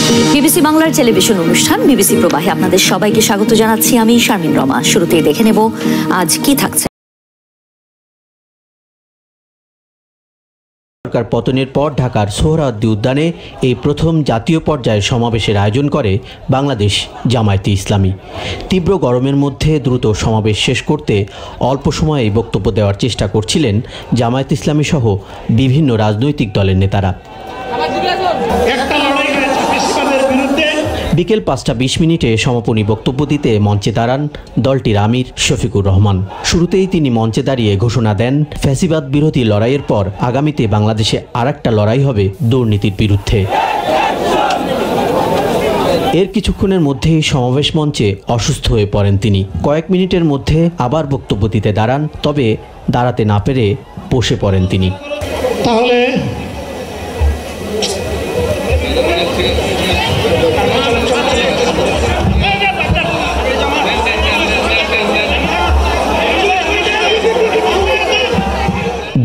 BBC বাংলার television অনুষ্ঠান BBC প্রবাহে আপনাদের সবাইকে স্বাগত জানাচ্ছি আমি শারমিন রমা। শুরুতেই দেখে নেব আজ কি থাকছে। সরকার পতনের পর ঢাকার সোহরাওয়ার্দী উদ্যানে এই প্রথম জাতীয় পর্যায়ের সমাবেশের আয়োজন করে বাংলাদেশ জামায়াতে ইসলামী। তীব্র গরমের মধ্যে দ্রুত সমাবেশ শেষ করতে অল্প সময়ে বক্তব্য দেওয়ার চেষ্টা করছিলেন জামায়াতে ইসলামী সহ বিভিন্ন রাজনৈতিক দলের নেতারা। বিকেল 5:20 সমাপনী বক্তব্য দিতে মঞ্চে দাঁড়ান দলটির আমির শফিকুর রহমান। শুরুতেই তিনি মঞ্চে দাঁড়িয়ে ঘোষণা দেন, ফ্যাসিবাদ বিরোধী লড়াইয়ের পর আগামীতে বাংলাদেশে আরেকটা লড়াই হবে দুর্নীতির বিরুদ্ধে। এর কিছুক্ষণের মধ্যেই সমাবেশ মঞ্চে অসুস্থ হয়ে পড়েন তিনি। কয়েক মিনিটের মধ্যে আবার বক্তব্য দিতে দাঁড়ান, তবে দাঁড়াতে না পেরে বসে পড়েন তিনি। তাহলে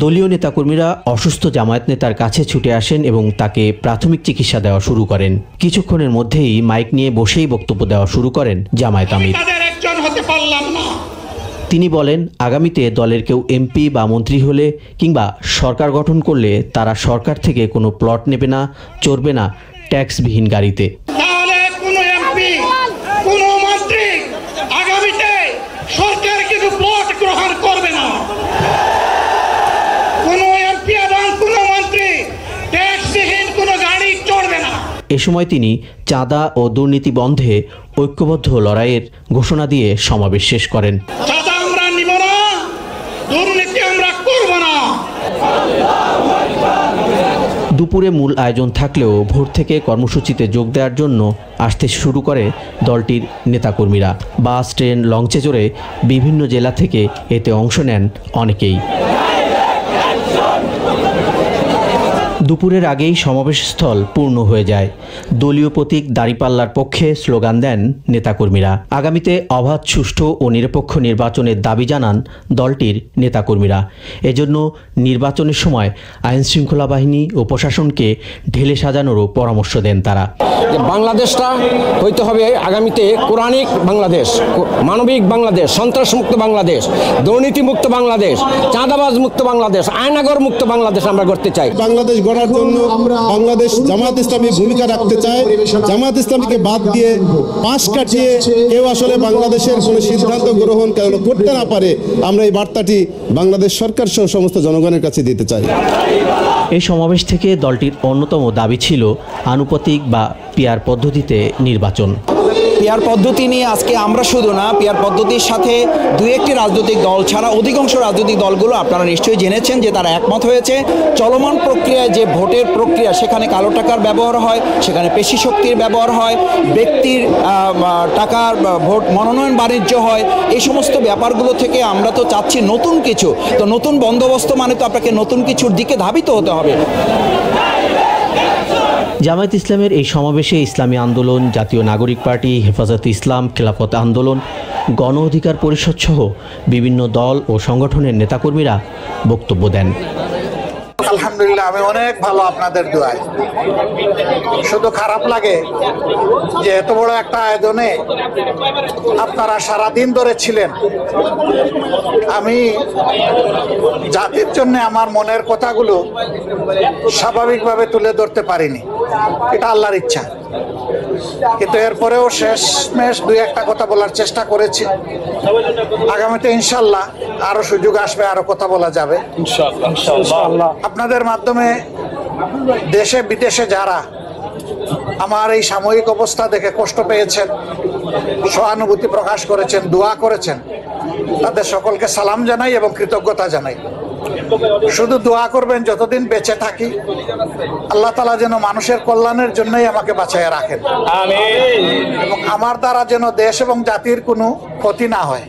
দলীয় নেতাকর্মীরা অসুস্থ জামায়াত নেতার কাছে ছুটে আসেন এবং তাকে প্রাথমিক চিকিৎসা দেওয়া শুরু করেন। কিছুক্ষণের মধ্যেই মাইক নিয়ে বসেই বক্তব্য দেওয়া শুরু করেন জামায়াত আমির। তিনি বলেন, আগামীতে দলের কেউ এমপি বা মন্ত্রী হলে কিংবা সরকার গঠন করলে তারা সরকার থেকে কোনো প্লট নেবে না, চড়বে না ট্যাক্সবিহীন গাড়িতে। এ সময় তিনি চাঁদা ও দুর্নীতি বন্ধে ঐক্যবদ্ধ লড়াইয়ের ঘোষণা দিয়ে সমাবেশ শেষ করেন। চাঁদা আমরা নিব না, দুর্নীতি আমরা করব না। দুপুরে মূল আয়োজন থাকলেও ভোর থেকে কর্মসূচিতে যোগ দেওয়ার জন্য আসতে শুরু করে দলটির নেতাকর্মীরা। বাস, ট্রেন, লঞ্চে চড়ে বিভিন্ন জেলা থেকে এতে অংশ নেন অনেকেই। দুপুরের আগেই সমাবেশস্থল পূর্ণ হয়ে যায়। দলীয় প্রতীক দাঁড়িপাল্লার পক্ষে স্লোগান দেন নেতাকর্মীরা। আগামীতে অবাধ, সুষ্ঠু ও নিরপেক্ষ নির্বাচনের দাবি জানান দলটির নেতাকর্মীরা। এজন্য নির্বাচনের সময় আইনশৃঙ্খলা বাহিনী ও প্রশাসনকে ঢেলে সাজানোরও পরামর্শ দেন তারা। বাংলাদেশটা হইতে হবে আগামীতে কোরআনিক বাংলাদেশ, মানবিক বাংলাদেশ, সন্ত্রাসমুক্ত বাংলাদেশ, দুর্নীতিমুক্ত বাংলাদেশ, চাঁদাবাজ মুক্ত বাংলাদেশ, আয়নাগর মুক্ত বাংলাদেশ আমরা করতে চাই। বাংলাদেশ গড়ার জন্য বাংলাদেশ জামায়াত ইসলামী ভূমিকা রাখতে চায়। জামায়াত ইসলামীকে বাদ দিয়ে পাশ কাটিয়ে কেউ আসলে বাংলাদেশের কোনো সিদ্ধান্ত গ্রহণ করতে না পারে, আমরা এই বার্তাটি বাংলাদেশ সরকার সহ সমস্ত জনগণের কাছে দিতে চাই। এই সমাবেশ থেকে দলটির অন্যতম দাবি ছিল আনুপাতিক বা পিয়ার পদ্ধতিতে নির্বাচন। পিয়ার পদ্ধতি নিয়ে আজকে আমরা শুধু না, পিয়ার পদ্ধতির সাথে দু একটি রাজনৈতিক দল ছাড়া অধিকাংশ রাজনৈতিক দলগুলো আপনারা নিশ্চয়ই জেনেছেন যে তারা একমত হয়েছে। চলমান প্রক্রিয়ায় যে ভোটের প্রক্রিয়া, সেখানে কালো টাকার ব্যবহার হয়, সেখানে পেশি শক্তির ব্যবহার হয়, ব্যক্তির টাকার ভোট মনোনয়ন বাণিজ্য হয়। এই সমস্ত ব্যাপারগুলো থেকে আমরা তো চাচ্ছি নতুন কিছু। তো নতুন বন্দোবস্ত মানে তো আপনাকে নতুন কিছুর দিকে ধাবিত হতে হবে। জামায়াত ইসলামের এই সমাবেশে ইসলামী আন্দোলন, জাতীয় নাগরিক পার্টি, হেফাজতে ইসলাম, খেলাফত আন্দোলন, গণ অধিকার পরিষদ সহ বিভিন্ন দল ও সংগঠনের নেতাকর্মীরা বক্তব্য দেন। আলহামদুলিল্লাহ, আমি অনেক ভালো আপনাদের দোয়ায়। শুধু খারাপ লাগে যে এত বড় একটা আয়োজনে আপনারা সারাদিন ধরে ছিলেন। আমি জাতির জন্য আমার মনের কথাগুলো স্বাভাবিকভাবে তুলে ধরতে পারিনি, এটা আল্লাহর ইচ্ছা। কিন্তু এরপরেও শেষমেশ দুই একটা কথা বলার চেষ্টা করেছি। আগামীতে ইনশাল্লাহ আরো সুযোগ আসবে, আরো কথা বলা যাবে ইনশাআল্লাহ। আপনাদের মাধ্যমে দেশে বিদেশে যারা আমার এই সাময়িক অবস্থা দেখে কষ্ট পেয়েছেন, সহানুভূতি প্রকাশ করেছেন, দোয়া করেছেন, তাদের সকলকে সালাম জানাই এবং কৃতজ্ঞতা জানাই। শুধু দোয়া করবেন যতদিন বেঁচে থাকি, আল্লাহ তাআলা যেন মানুষের কল্যাণের জন্যই আমাকে বাঁচাইয়া রাখেন, এবং আমার দ্বারা যেন দেশ এবং জাতির কোনো ক্ষতি না হয়।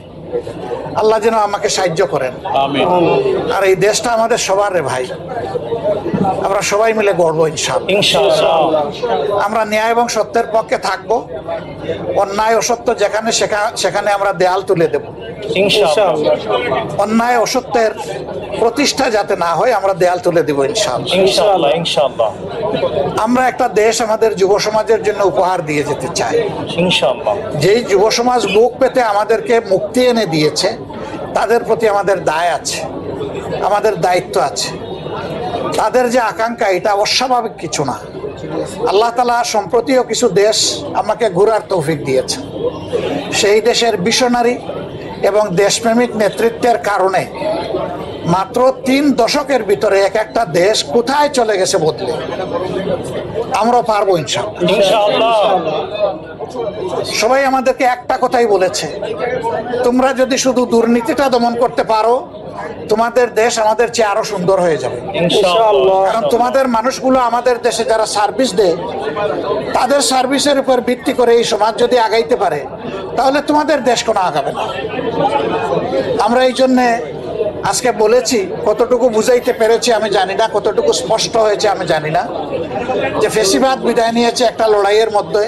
আল্লাহ যেন আমাকে সাহায্য করেন। আর এই দেশটা আমাদের সবার রে ভাই, আমরা সবাই মিলে গড়বো ইনশাআল্লাহ। আমরা ন্যায় এবং সত্যের পক্ষে থাকবো, অন্যায় অসত্য যেখানে সেখানে আমরা দেয়াল তুলে দেব ইনশাআল্লাহ। অন্যায় অসত্যের প্রতিষ্ঠা যাতে না হয় আমরা দেয়াল তুলে দেব ইনশাআল্লাহ। আমরা একটা দেশ আমাদের যুব সমাজের জন্য উপহার দিয়ে যেতে চাই ইনশাআল্লাহ। যেই যুব সমাজ বুক পেতে আমাদেরকে মুক্তি এনে দিয়েছে, তাদের প্রতি আমাদের দায় আছে, আমাদের দায়িত্ব আছে। তাদের যে আকাঙ্ক্ষা, এটা অস্বাভাবিক কিছু না। আল্লাহ তাআলা সম্প্রতিও কিছু দেশ আমাকে ঘোরার তৌফিক দিয়েছে। সেই দেশের ভিশনারি এবং দেশপ্রেমিক নেতৃত্বের কারণে মাত্র 3 দশকের ভিতরে এক একটা দেশ কোথায় চলে গেছে বদলে। আমরা পারবো ইনশাআল্লাহ। সবাই আমাদেরকে একটা কথাই বলেছে, তোমরা যদি শুধু দুর্নীতিটা দমন করতে পারো, তোমাদের দেশ আমাদের চেয়ে আরো সুন্দর হয়ে যাবে ইনশাআল্লাহ। কারণ তোমাদের মানুষগুলো আমাদের দেশে যারা সার্ভিস দেয়, তাদের সার্ভিসের উপর ভিত্তি করে এই সমাজ যদি আগাইতে পারে, তাহলে তোমাদের দেশ কোনো আগাবে না। আমরা এই জন্যে আজকে বলেছি, কতটুকু বুঝাইতে পেরেছি আমি জানি না, কতটুকু স্পষ্ট হয়েছে আমি জানি না, যে ফেসিবাদ বিদায় নিয়েছে একটা লড়াইয়ের মধ্যে,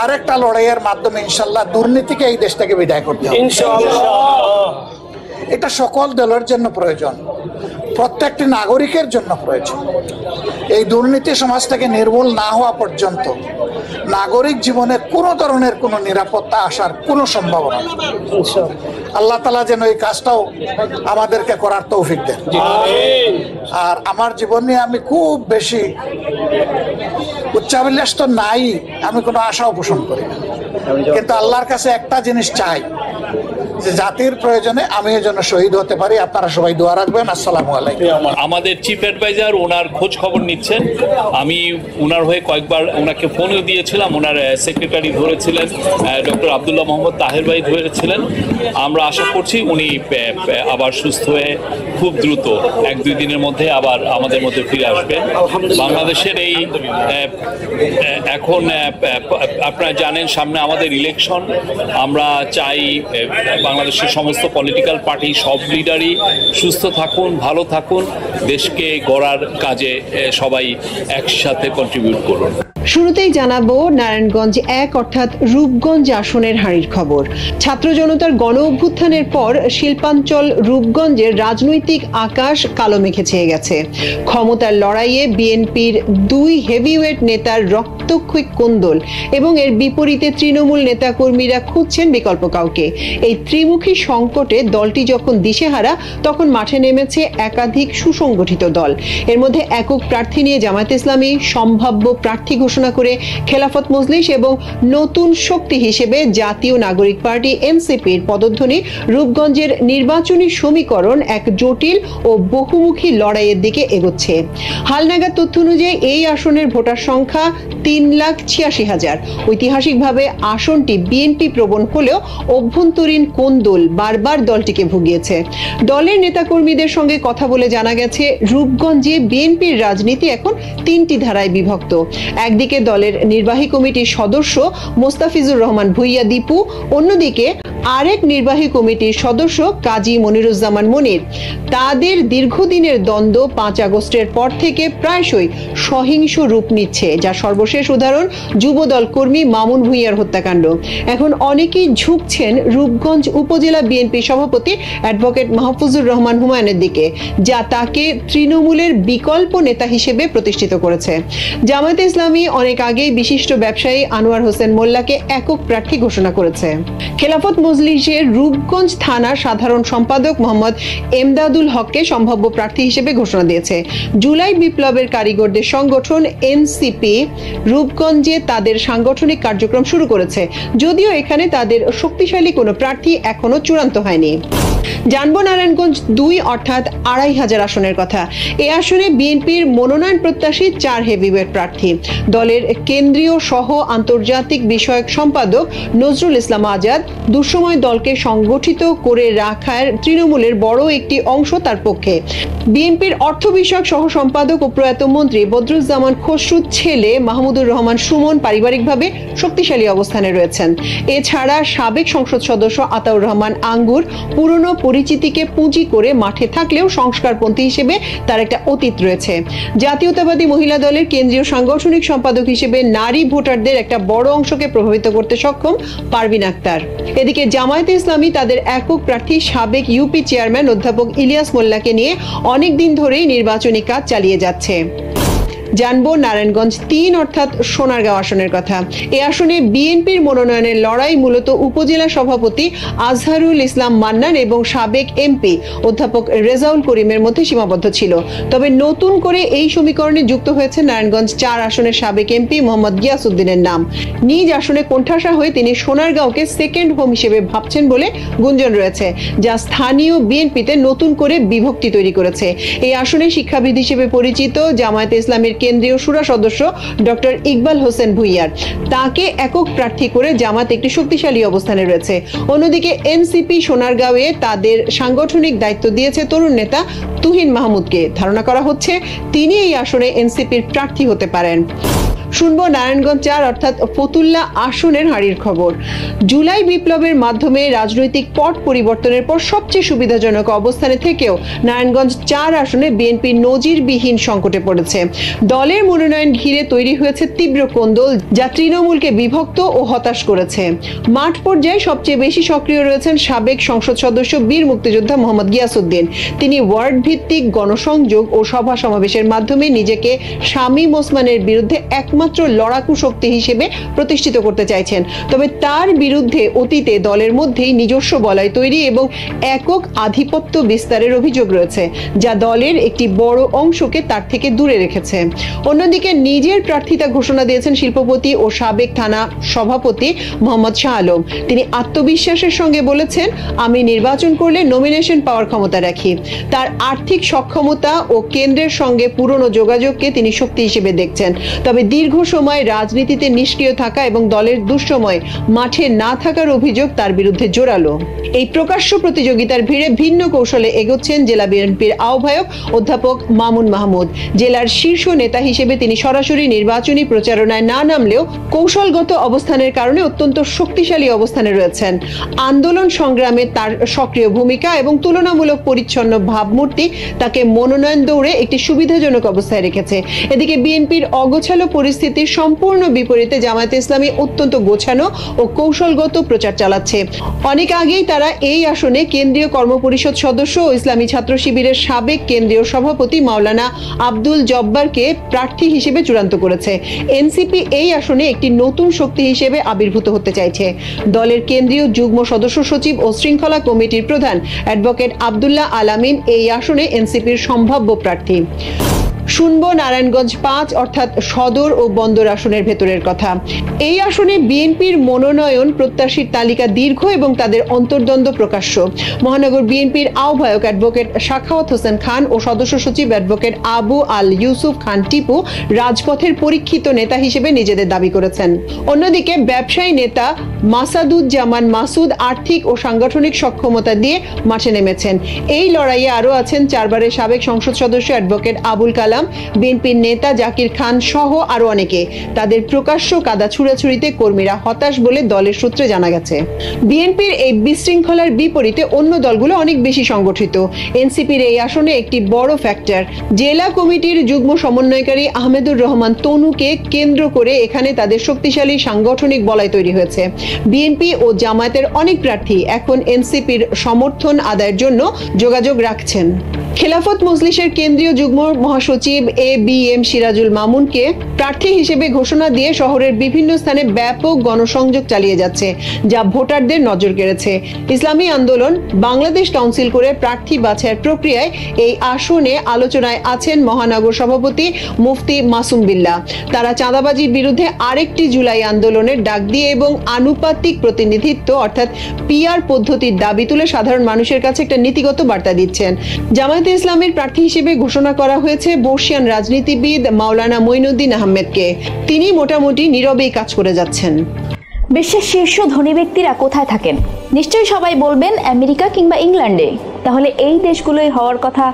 আর একটা লড়াইয়ের মাধ্যমে ইনশাআল্লাহ দুর্নীতিকে এই দেশ থেকে বিদায় করতে হবে ইনশাআল্লাহ। এটা সকল দলের জন্য প্রয়োজন, প্রত্যেকটি নাগরিকের জন্য প্রয়োজন। এই দুর্নীতি সমাজ থেকে নির্মূল না হওয়া পর্যন্ত নাগরিক জীবনে কোনো ধরনের কোনো নিরাপত্তা আসার কোনো সম্ভাবনা নেই। আল্লাহ তাআলা যেন এই কাজটাও আমাদেরকে করার তৌফিক দেন। আর আমার জীবন নিয়ে আমি খুব বেশি উচ্চাভিলাষ তো নাই, আমি কোনো আশাও পোষণ করি না, কিন্তু আল্লাহর কাছে একটা জিনিস চাই, যে জাতির প্রয়োজনে আমি এর জন্য শহীদ হতে পারি। আপনারা সবাই দোয়া রাখবেন। আসসালামু আলাইকুম। আমাদের চিফ অ্যাডভাইজার ওনার খোঁজ খবর নিচ্ছেন। আমি ওনার হয়ে কয়েকবার ওনাকে ফোনও দিয়েছিলাম, ওনার সেক্রেটারি ধরেছিলেন, ডক্টর আব্দুল্লাহ মোহাম্মদ তাহের ভাই ধরেছিলেন। আমরা আশা করছি উনি আবার সুস্থ হয়ে খুব দ্রুত 1-2 দিনের মধ্যে আবার আমাদের মধ্যে ফিরে আসবেন। বাংলাদেশের এই এখন আপনারা জানেন সামনে আমাদের ইলেকশন। আমরা চাই বাংলাদেশের সমস্ত পলিটিক্যাল পার্টি, সব লিডারই সুস্থ থাকুন, ভালো থাকুন, দেশকে গড়ার কাজে সবাই একসাথে কন্ট্রিবিউট করুন। শুরুতেই জানাবো নারায়ণগঞ্জ 1 অর্থাৎ রূপগঞ্জ আসনের হাঁড়ির খবর। ছাত্র জনতার গণ অভ্যুত্থানের পর শিল্পাঞ্চল রূপগঞ্জের রাজনৈতিক আকাশ কালো মেঘে ছেয়ে গেছে। ক্ষমতার লড়াইয়ে বিএনপির 2 হেভিওয়েট নেতার রক্তক্ষয়ী কোন্দল এবং এর বিপরীতে তৃণমূল নেতাকর্মীরা খুঁজছেন বিকল্প কাউকে। এই ত্রিমুখী সংকটে দলটি যখন দিশেহারা, তখন মাঠে নেমেছে একাধিক সুসংগঠিত দল। এর মধ্যে একক প্রার্থী নিয়ে জামায়াত ইসলামী সম্ভাব্য প্রার্থী ঘোষণা করে খেলাফত মজলিস এবং নতুন শক্তি হিসেবে জাতীয় নাগরিক পার্টি এনসিপির পদধ্বনি রূপগঞ্জের নির্বাচনী সমীকরণ এক জটিল ও বহুমুখী লড়াইয়ের দিকে এগোচ্ছে। হালনাগাদ তথ্য অনুযায়ী এই আসনের ভোটার সংখ্যা 3,86,000। ঐতিহাসিকভাবে আসনটি বিএনপি প্রবণ হলেও অভ্যন্তরীণ কোন্দল বারবার দলটিকে ভুগিয়েছে। দলের নেতাকর্মীদের সঙ্গে কথা বলে জানা গেছে, রূপগঞ্জে বিএনপির রাজনীতি এখন 3টি ধারায় বিভক্ত। একদিকে দলের নির্বাহী কমিটির সদস্য মোস্তাফিজুর রহমান ভুইয়া দীপু, অন্যদিকে আরেক নির্বাহী কমিটির সদস্য কাজী মনিরুজ্জামান মনির। তাদের দীর্ঘদিনের দ্বন্দ্ব 5 আগস্টের পর থেকে প্রায়শই সহিংস রূপ নিচ্ছে, যা সর্বশেষ উদাহরণ যুবদল কর্মী মামুন ভুইয়ার হত্যাকাণ্ড। এখন অনেকেই ঝুঁকছেন রূপগঞ্জ উপজেলা বিএনপি সভাপতি অ্যাডভোকেট মাহফুজুর রহমান হুমায়ুনের দিকে, যা তাকে তৃণমূলের বিকল্প নেতা হিসেবে প্রতিষ্ঠিত করেছে। জামায়াত ইসলামী অনেক আগেই বিশিষ্ট ব্যবসায়ী আনোয়ার হোসেন মোল্লাকে একক প্রার্থী ঘোষণা করেছে। খেলাফত মজলিসের রূপগঞ্জ থানার সাধারণ সম্পাদক মোহাম্মদ এমদাদুল হককে সম্ভাব্য প্রার্থী হিসেবে ঘোষণা দিয়েছে। জুলাই বিপ্লবের কারিগরদের সংগঠন এনসিপি রূপগঞ্জে তাদের সাংগঠনিক কার্যক্রম শুরু করেছে, যদিও এখানে তাদের শক্তিশালী কোনো প্রার্থী এখনো চূড়ান্ত হয়নি। জানবো নারায়ণগঞ্জ 2 অর্থাৎ 2500 আসনের কথা। এই আসনে বিএনপির মনোনয়ন প্রত্যাশী 4 হেভিওয়েট প্রার্থী। দলের কেন্দ্রীয় সহ আন্তর্জাতিক বিষয়ক সম্পাদক নজরুল ইসলাম আজাদ দুঃসময় দলকে সংগঠিত করে রাখার তৃণমূলের বড় একটি অংশ তার পক্ষে। বিএনপির অর্থ বিষয়ক সহ সম্পাদক ও প্রয়াত মন্ত্রী বদরুজ্জামান খসরুর ছেলে মাহমুদুর রহমান সুমন পারিবারিকভাবে শক্তিশালী অবস্থানে রয়েছেন। এছাড়া সাবেক সংসদ সদস্য আতাউর রহমান আঙ্গুর পুরনো পরিচিতিকে পুঁজি করে মাঠে থাকলেও সংস্কারপন্থী হিসেবে তার একটা অতীত রয়েছে। জাতীয়তাবাদী মহিলা দলের কেন্দ্রীয় সাংগঠনিক সম্পাদক হিসেবে নারী ভোটারদের একটা বড় অংশকে প্রভাবিত করতে সক্ষম পারভিন আক্তার। এদিকে জামায়াতে ইসলামী তাদের একক প্রার্থী সাবেক ইউপি চেয়ারম্যান অধ্যাপক ইলিয়াস মোল্লাকে নিয়ে অনেক দিন ধরেই নির্বাচনী কাজ চালিয়ে যাচ্ছে। জানবো নারায়ণগঞ্জ 3 অর্থাৎ সোনারগাঁও আসনের কথা। এই আসনে বিএনপির মনোনয়নের লড়াই মূলত উপজেলা সভাপতি আজহারুল ইসলাম মান্নান এবং সাবেক এমপি অধ্যাপক রেজাউল করিমের মধ্যে সীমাবদ্ধ ছিল। তবে নতুন করে এই সমীকরণে যুক্ত হয়েছে নারায়ণগঞ্জ 4 আসনের সাবেক এমপি মোহাম্মদ গিয়াসউদ্দিনের নাম। নিজ আসনে কোণঠাসা হয়ে তিনি সোনারগাঁওকে সেকেন্ড হোম হিসেবে ভাবছেন বলে গুঞ্জন রয়েছে, যা স্থানীয় বিএনপিতে নতুন করে বিভক্তি তৈরি করেছে। এই আসনে শিক্ষাবিদ হিসেবে পরিচিত জামায়াতে ইসলামের কেন্দ্রীয় শুরা সদস্য ডক্টর ইকবাল হোসেন ভুইয়ার, তাকে একক প্রার্থী করে জামাত একটি শক্তিশালী অবস্থানে রয়েছে। অন্যদিকে এনসিপি সোনারগাঁওয়ে তাদের সাংগঠনিক দায়িত্ব দিয়েছে তরুণ নেতা তুহিন মাহমুদকে। ধারণা করা হচ্ছে তিনি এই আসনে এনসিপির প্রার্থী হতে পারেন। শুনবো নারায়ণগঞ্জ 4 অর্থাৎ ফতুল্লা আসনের হারির খবর। জুলাই বিপ্লবের মাধ্যমে রাজনৈতিক পট পরিবর্তনের পর সবচেয়ে সুবিধাজনক অবস্থানে থেকেও নারায়ণগঞ্জ 4 আসনে বিএনপি নজিরবিহীন সংকটে পড়েছে। দলের মনোনয়ন ঘিরে তৈরি হয়েছে তীব্র কোন্দল, যা তৃণমূলকে বিভক্ত ও হতাশ করেছে। মাঠ পর্যায়ে সবচেয়ে বেশি সক্রিয় রয়েছেন সাবেক সংসদ সদস্য বীর মুক্তিযোদ্ধা মোহাম্মদ গিয়াসউদ্দিন। তিনি ওয়ার্ড ভিত্তিক গণসংযোগ ও সভা সমাবেশের মাধ্যমে নিজেকে শামীম ওসমানের বিরুদ্ধে একমাত্র লড়াকু শক্তি হিসেবে প্রতিষ্ঠিত করতে চাইছেন। তবে তার বিরুদ্ধে অতীতে দলের মধ্যেই নিজস্ব বলয় তৈরি এবং একক আধিপত্য বিস্তারের অভিযোগ রয়েছে, যা দলের একটি বড় অংশকে তার থেকে দূরে রেখেছে। অন্যদিকে নিজের প্রার্থিতা ঘোষণা দিয়েছেন শিল্পপতি ও সাবেক থানা সভাপতি মোহাম্মদ শাহ আলম। তিনি আত্মবিশ্বাসের সঙ্গে বলেছেন, আমি নির্বাচন করলে নমিনেশন পাওয়ার ক্ষমতা রাখি। তার আর্থিক সক্ষমতা ও কেন্দ্রের সঙ্গে পুরনো যোগাযোগকে তিনি শক্তি হিসেবে দেখছেন। তবে দীর্ঘ সময় রাজনীতিতে নিষ্ক্রিয় থাকা এবং দলের দুঃসময় মাঠে না থাকার অভিযোগ তার বিরুদ্ধে জোরালো। এই প্রকাশ্য প্রতিযোগিতার ভিড়ে ভিন্ন কৌশলে এগোচ্ছেন জেলা বিএনপির আহ্বায়ক অধ্যাপক মামুন মাহমুদ। জেলার শীর্ষ নেতা হিসেবে তিনি সরাসরি নির্বাচনী প্রচারণায় না নামলেও কৌশলগত অবস্থানের কারণে অত্যন্ত শক্তিশালী অবস্থানে রয়েছেন। আন্দোলন সংগ্রামে তার সক্রিয় ভূমিকা এবং তুলনামূলক পরিচ্ছন্ন ভাবমূর্তি তাকে মনোনয়ন দৌড়ে একটি সুবিধাজনক অবস্থায় রেখেছে। এদিকে বিএনপির অগোছালো পরিস্থিতির সম্পূর্ণ বিপরীতে জামায়াতে ইসলামী অত্যন্ত গোছানো ও কৌশলগত প্রচার চালাচ্ছে। অনেক আগেই তারা এই আসনে কেন্দ্রীয় কর্মপরিষদ সদস্য ও ইসলামী ছাত্র শিবিরের সাবেক কেন্দ্রীয় সভাপতি মাওলানা আব্দুল জব্বারকে প্রার্থী হিসেবে চূড়ান্ত করেছে। এনসিপি এই আসনে একটি নতুন শক্তি হিসেবে আবির্ভূত হতে চাইছে। দলের কেন্দ্রীয় যুগ্ম সদস্য সচিব ও শৃঙ্খলা কমিটির প্রধান অ্যাডভোকেট আব্দুল্লাহ আলামিন এই আসনে এনসিপির সম্ভাব্য প্রার্থী। শুনবো নারায়ণগঞ্জ 5 অর্থাৎ সদর ও বন্দর আসনের ভেতরের কথা। এই আসনে বিএনপির মনোনয়ন প্রত্যাশীর তালিকা দীর্ঘ এবং তাদের অন্তর্দ্বন্দ্ব প্রকাশ্য। মহানগর বিএনপির আহ্বায়ক অ্যাডভোকেট সাখাওয়াত হোসেন খান ও সদস্য সচিব অ্যাডভোকেট আবু আল ইউসুফ খান টিপু রাজপথের পরীক্ষিত নেতা হিসেবে নিজেদের দাবি করেছেন। অন্যদিকে ব্যবসায়ী নেতা মাসাদুজ্জামান মাসুদ আর্থিক ও সাংগঠনিক সক্ষমতা দিয়ে মাঠে নেমেছেন। এই লড়াইয়ে আরও আছেন 4 বারের সাবেক সংসদ সদস্য অ্যাডভোকেট আবুল কালাম, বিএনপির নেতা জাকির খান সহ আরো অনেকে। তাদের প্রকাশ্য কাদা ছুড়াছুড়িতে কর্মীরা হতাশ বলে দলের সূত্রে জানা গেছে। বিএনপির এই বিশৃঙ্খলার বিপরীতে অন্য দলগুলো অনেক বেশি সংগঠিত। এনসিপির এই আসনে একটি বড় ফ্যাক্টর জেলা কমিটির যুগ্ম সমন্বয়কারী আহমেদুর রহমান তনুকে কেন্দ্র করে এখানে তাদের শক্তিশালী সাংগঠনিক বলয় তৈরি হয়েছে। বিএনপি ও জামায়াতের অনেক প্রার্থী এখন এনসিপির সমর্থন আদায়ের জন্য যোগাযোগ রাখছেন। খেলাফত মজলিসের কেন্দ্রীয় যুগ্ম মহাসচিব ABM সিরাজুল মামুনকে প্রার্থী হিসেবে ঘোষণা দিয়ে শহরের বিভিন্ন স্থানে ব্যাপক গণসংযোগ চালিয়ে যাচ্ছে, যা ভোটারদের নজর কেড়েছে। ইসলামী আন্দোলন বাংলাদেশ কাউন্সিল করে প্রার্থী বাছাইয়ের প্রক্রিয়ায় এই আসনে আলোচনায় আছেন মহানগর সভাপতি মুফতি মাসুম বিল্লাহ। তারা চাঁদাবাজির বিরুদ্ধে আরেকটি জুলাই আন্দোলনের ডাক দিয়ে এবং আনুপাতিক প্রতিনিধিত্ব অর্থাৎ PR পদ্ধতির দাবি তুলে সাধারণ মানুষের কাছে একটা নীতিগত বার্তা দিচ্ছেন। জামায়াতে ইসলামের প্রার্থী হিসেবে ঘোষণা করা হয়েছে বর্ষিয়ান রাজনীতিবিদ মাওলানা মঈনুদ্দিন আহমেদকে। তিনি মোটামুটি নীরবেই কাজ করে যাচ্ছেন। বিশ্বের শীর্ষ ধনী ব্যক্তিরা কোথায় থাকেন? নিশ্চয়ই সবাই বলবেন আমেরিকা কিংবা ইংল্যান্ডে। তাহলে এই দেশগুলোই হওয়ার কথা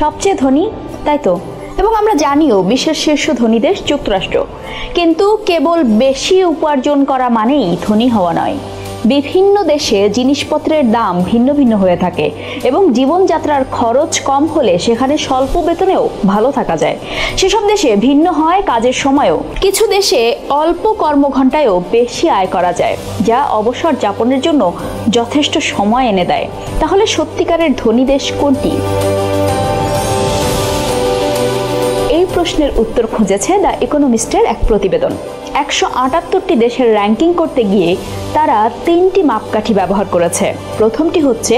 সবচেয়ে ধনী, তাই তো? এবং আমরা জানিও বিশ্বের শীর্ষ ধনী দেশ যুক্তরাষ্ট্র। কিন্তু কেবল বেশি উপার্জন করা মানেই ধনী হওয়া নয়। বিভিন্ন দেশে জিনিসপত্রের দাম ভিন্ন ভিন্ন হয়ে থাকে এবং জীবনযাত্রার খরচ কম হলে সেখানে স্বল্প বেতনেও ভালো থাকা যায়। সেসব দেশে ভিন্ন হয় কাজের সময়ও। কিছু দেশে অল্প কর্মঘণ্টায়ও বেশি আয় করা যায়, যা অবসর যাপনের জন্য যথেষ্ট সময় এনে দেয়। তাহলে সত্যিকারের ধনী দেশ কোনটি? এই প্রশ্নের উত্তর খুঁজেছে দ্য ইকোনমিস্টের এক প্রতিবেদন। 178টি দেশের র্যাঙ্কিং করতে গিয়ে তারা 3টি মাপকাঠি ব্যবহার করেছে। প্রথমটি হচ্ছে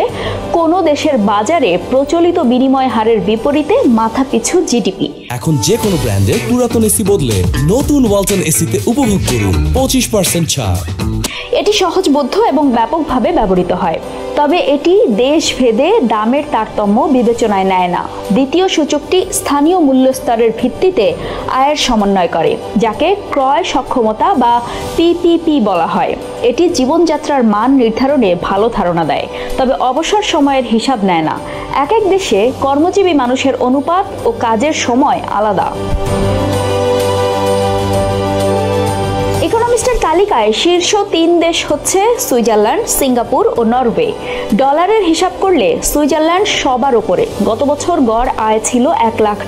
কোন দেশের বাজারে প্রচলিত বিনিময় হারের বিপরীতে মাথাপিছু GDP। এখন যে কোনো ব্র্যান্ডের পুরাতন এসি বদলে নতুন ওয়ালটন এসিতে উপভোগ করুন 25% ছাড়। এটি সহজবোধ্য এবং ব্যাপকভাবে ব্যবহৃত হয়, তবে এটি দেশভেদে দামের তারতম্য বিবেচনায় নেয় না। দ্বিতীয় সূচকটি স্থানীয় মূল্যস্তরের ভিত্তিতে আয়ের সমন্বয় করে, যাকে ক্রয় সক্ষমতা বা PPP বলা হয়। এটি জীবনযাত্রার মান নির্ধারণে ভালো ধারণা দেয়, তবে অবসর সময়ের হিসাব নেয় না। এক এক দেশে কর্মজীবী মানুষের অনুপাত ও কাজের সময় আলাদা। ইকোনমিস্টের তালিকায় শীর্ষ 3 দেশ হচ্ছে সুইজারল্যান্ড, সিঙ্গাপুর ও নরওয়ে। ডলারের হিসাব করলে সুইজারল্যান্ড সবার উপরে। গত বছর গড় আয় ছিল $1 লাখ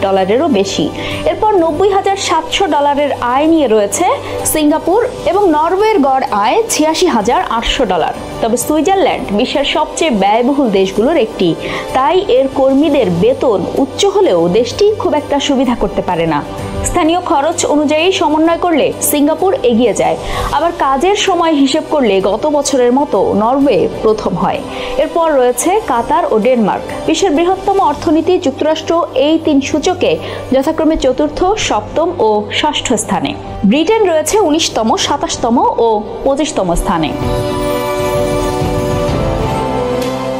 বেশি। এরপর $90,700 আয় নিয়ে রয়েছে সিঙ্গাপুর এবং নরওয়ের গড় আয় $86,800। তবে সুইজারল্যান্ড বিশ্বের সবচেয়ে ব্যয়বহুল দেশগুলোর একটি, তাই এর কর্মীদের বেতন উচ্চ হলেও দেশটি খুব একটা সুবিধা করতে পারে না। স্থানীয় খরচ অনুযায়ী সমন্বয় করলে সিঙ্গাপুর এগিয়ে যায়, আবার কাজের সময় হিসেব করলে গত বছরের মতো নরওয়ে প্রথম হয়। এরপর রয়েছে কাতার ও ডেনমার্ক। বিশ্বের বৃহত্তম অর্থনীতি যুক্তরাষ্ট্র এই 3 সূচকে যথাক্রমে 4র্থ, 7ম ও 6ষ্ঠ স্থানে। ব্রিটেন রয়েছে 19তম, 27তম ও 25তম স্থানে।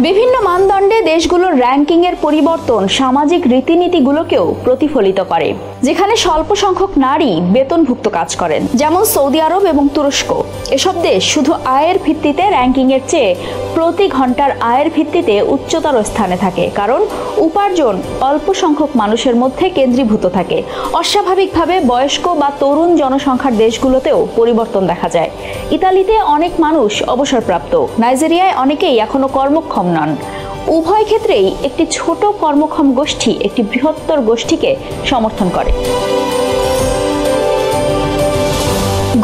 বিভিন্ন মানদণ্ডে দেশগুলোর র্যাঙ্কিং এর পরিবর্তন সামাজিক রীতিনীতিগুলোকেও প্রতিফলিত করে। যেখানে স্বল্প সংখ্যক নারী বেতনভুক্ত কাজ করেন, যেমন সৌদি আরব এবং তুরস্ক, এসব দেশ শুধু আয়ের ভিত্তিতে র্যাঙ্কিং এর চেয়ে প্রতি ঘন্টার আয়ের ভিত্তিতে উচ্চতর স্থানে থাকে, কারণ উপার্জন অল্প সংখ্যক মানুষের মধ্যে কেন্দ্রীভূত থাকে। অস্বাভাবিকভাবে বয়স্ক বা তরুণ জনসংখ্যার দেশগুলোতেও পরিবর্তন দেখা যায়। ইতালিতে অনেক মানুষ অবসরপ্রাপ্ত, নাইজেরিয়ায় অনেকেই এখনো কর্মক্ষম নন। উভয় ক্ষেত্রেই একটি ছোট কর্মক্ষম গোষ্ঠী একটি বৃহত্তর গোষ্ঠীকে সমর্থন করে।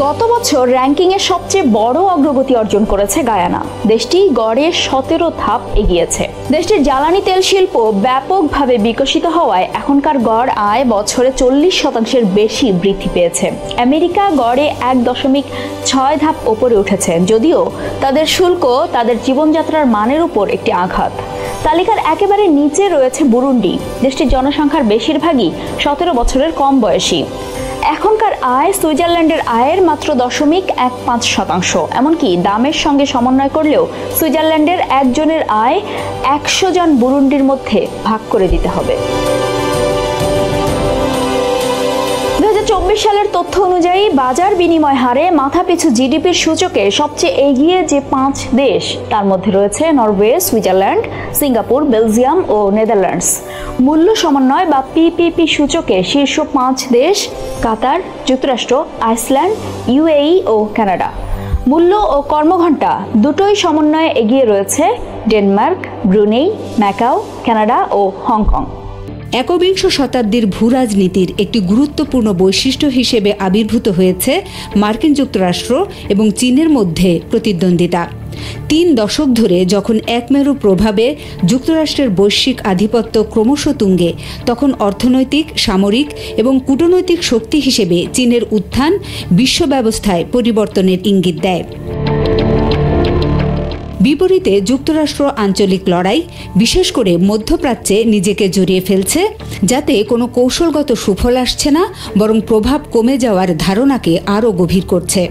গত বছর র্যাঙ্কিং এর সবচেয়ে বড় অগ্রগতি অর্জন করেছে গায়ানা। দেশটি গড়ে 17 ধাপ এগিয়েছে। দেশটির জ্বালানি তেল শিল্প ব্যাপকভাবে বিকশিত হওয়ায় এখনকার গড় আয় বছরে 40% বেশি বৃদ্ধি পেয়েছে। আমেরিকা গড়ে 1.6 ধাপ উপরে উঠেছে, যদিও তাদের শুল্ক তাদের জীবনযাত্রার মানের উপর একটি আঘাত। তালিকার একেবারে নিচে রয়েছে বুরুন্ডি। দেশটির জনসংখ্যার বেশিরভাগই 17 বছরের কম বয়সী। এখনকার আয় সুইজারল্যান্ডের আয়ের মাত্র 0.15%। এমনকি দামের সঙ্গে সমন্বয় করলেও সুইজারল্যান্ডের একজনের আয় 100 জন বুরুন্ডির মধ্যে ভাগ করে দিতে হবে। 2024 সালের তথ্য অনুযায়ী বাজার বিনিময় হারে মাথাপিছু জিডিপির সূচকে সবচেয়ে এগিয়ে যে 5 দেশ, তার মধ্যে রয়েছে নরওয়ে, সুইজারল্যান্ড, সিঙ্গাপুর, বেলজিয়াম ও নেদারল্যান্ডস। মূল্য সমন্বয় বা PPP সূচকে শীর্ষ 5 দেশ কাতার, যুক্তরাষ্ট্র, আইসল্যান্ড, UAE ও কানাডা। মূল্য ও কর্মঘণ্টা দুটোই সমন্বয়ে এগিয়ে রয়েছে ডেনমার্ক, ব্রুনেই, ম্যাকাও, কানাডা ও হংকং। একবিংশ শতাব্দীর ভূরাজনীতির একটি গুরুত্বপূর্ণ বৈশিষ্ট্য হিসেবে আবির্ভূত হয়েছে মার্কিন যুক্তরাষ্ট্র এবং চীনের মধ্যে প্রতিদ্বন্দ্বিতা। 3 দশক ধরে যখন একমেরু প্রভাবে যুক্তরাষ্ট্রের বৈশ্বিক আধিপত্য ক্রমশ তুঙ্গে, তখন অর্থনৈতিক, সামরিক এবং কূটনৈতিক শক্তি হিসেবে চীনের উত্থান বিশ্ব ব্যবস্থায় পরিবর্তনের ইঙ্গিত দেয়। বিপরীতে যুক্তরাষ্ট্র আঞ্চলিক লড়াই, বিশেষ করে মধ্যপ্রাচ্যে নিজেকে জড়িয়ে ফেলছে, যাতে কোনো কৌশলগত সুফল আসছে না, বরং প্রভাব কমে যাওয়ার ধারণাকে আরও গভীর করছে।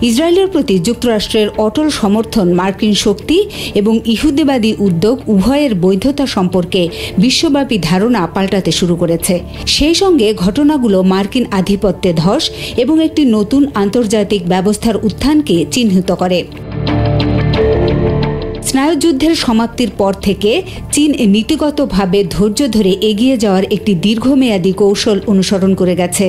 ইসরায়েলের প্রতি যুক্তরাষ্ট্রের অটল সমর্থন মার্কিন শক্তি এবং ইহুদিবাদী উদ্যোগ উভয়ের বৈধতা সম্পর্কে বিশ্বব্যাপী ধারণা পাল্টাতে শুরু করেছে। সেই সঙ্গে ঘটনাগুলো মার্কিন আধিপত্যে ধস এবং একটি নতুন আন্তর্জাতিক ব্যবস্থার উত্থানকে চিহ্নিত করে। স্নায়ুযুদ্ধের সমাপ্তির পর থেকে চীন নীতিগতভাবে ধৈর্য ধরে এগিয়ে যাওয়ার একটি দীর্ঘমেয়াদী কৌশল অনুসরণ করে গেছে।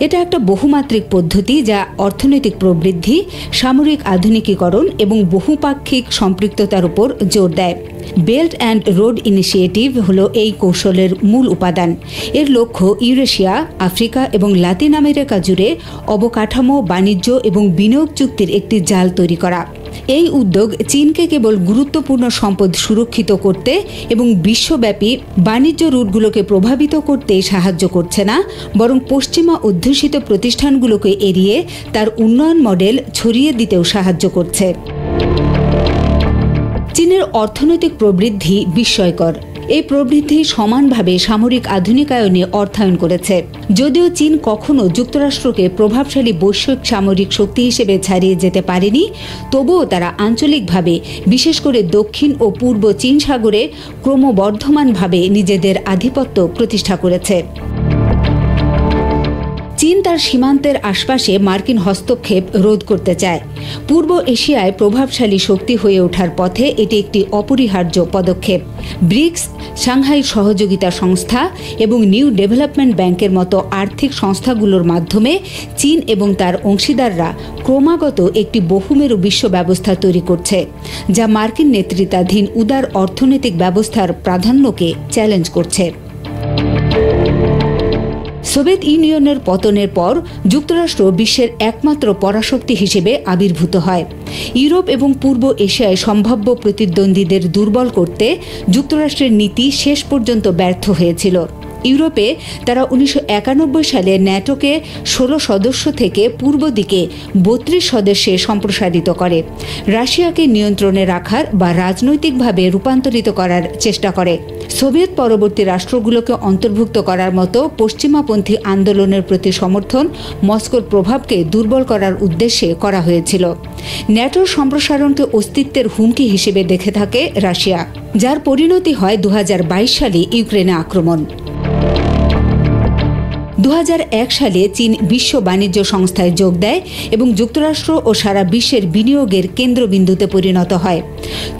এটা একটা বহুমাত্রিক পদ্ধতি যা অর্থনৈতিক প্রবৃদ্ধি, সামরিক আধুনিকীকরণ এবং বহুপাক্ষিক সম্পৃক্ততার উপর জোর দেয়। বেল্ট অ্যান্ড রোড ইনিশিয়েটিভ হলো এই কৌশলের মূল উপাদান। এর লক্ষ্য ইউরেশিয়া, আফ্রিকা এবং লাতিন আমেরিকা জুড়ে অবকাঠামো, বাণিজ্য এবং বিনিয়োগ চুক্তির একটি জাল তৈরি করা। এই উদ্যোগ চীনকে কেবল গুরুত্বপূর্ণ সম্পদ সুরক্ষিত করতে এবং বিশ্বব্যাপী বাণিজ্য রুটগুলোকে প্রভাবিত করতে সাহায্য করছে না, বরং পশ্চিমা অধ্যুষিত প্রতিষ্ঠানগুলোকে এড়িয়ে তার উন্নয়ন মডেল ছড়িয়ে দিতেও সাহায্য করছে। চীনের অর্থনৈতিক প্রবৃদ্ধি বিস্ময়কর। এই প্রবৃদ্ধি সমানভাবে সামরিক আধুনিকায়নে অর্থায়ন করেছে। যদিও চীন কখনো যুক্তরাষ্ট্রকে প্রভাবশালী বৈশ্বিক সামরিক শক্তি হিসেবে ছাড়িয়ে যেতে পারেনি, তবুও তারা আঞ্চলিকভাবে, বিশেষ করে দক্ষিণ ও পূর্ব চীন সাগরে ক্রমবর্ধমানভাবে নিজেদের আধিপত্য প্রতিষ্ঠা করেছে। চীন তার সীমান্তের আশপাশে মার্কিন হস্তক্ষেপ রোধ করতে চায়। পূর্ব এশিয়ায় প্রভাবশালী শক্তি হয়ে ওঠার পথে এটি একটি অপরিহার্য পদক্ষেপ। ব্রিক্স, সাংহাই সহযোগিতা সংস্থা এবং নিউ ডেভেলপমেন্ট ব্যাংকের মতো আর্থিক সংস্থাগুলোর মাধ্যমে চীন এবং তার অংশীদাররা ক্রমাগত একটি বহুমেরু বিশ্ব ব্যবস্থা তৈরি করছে, যা মার্কিন নেতৃত্বাধীন উদার অর্থনৈতিক ব্যবস্থার প্রাধান্যকে চ্যালেঞ্জ করছে। সোভিয়েত ইউনিয়নের পতনের পর যুক্তরাষ্ট্র বিশ্বের একমাত্র পরাশক্তি হিসেবে আবির্ভূত হয়। ইউরোপ এবং পূর্ব এশিয়ায় সম্ভাব্য প্রতিদ্বন্দ্বীদের দুর্বল করতে যুক্তরাষ্ট্রের নীতি শেষ পর্যন্ত ব্যর্থ হয়েছিল। ইউরোপে তারা 1991 সালে ন্যাটোকে 16 সদস্য থেকে পূর্ব দিকে 32 সদস্যে সম্প্রসারিত করে, রাশিয়াকে নিয়ন্ত্রণে রাখার বা রাজনৈতিকভাবে রূপান্তরিত করার চেষ্টা করে। সোভিয়েত পরবর্তী রাষ্ট্রগুলোকে অন্তর্ভুক্ত করার মতো পশ্চিমাপন্থী আন্দোলনের প্রতি সমর্থন মস্কোর প্রভাবকে দুর্বল করার উদ্দেশ্যে করা হয়েছিল। ন্যাটোর সম্প্রসারণকে অস্তিত্বের হুমকি হিসেবে দেখে থাকে রাশিয়া, যার পরিণতি হয় 2022 সালে ইউক্রেনে আক্রমণ। 2001 সালে চীন বিশ্ব বাণিজ্য সংস্থায় যোগ দেয় এবং যুক্তরাষ্ট্র ও সারা বিশ্বের বিনিয়োগের কেন্দ্রবিন্দুতে পরিণত হয়।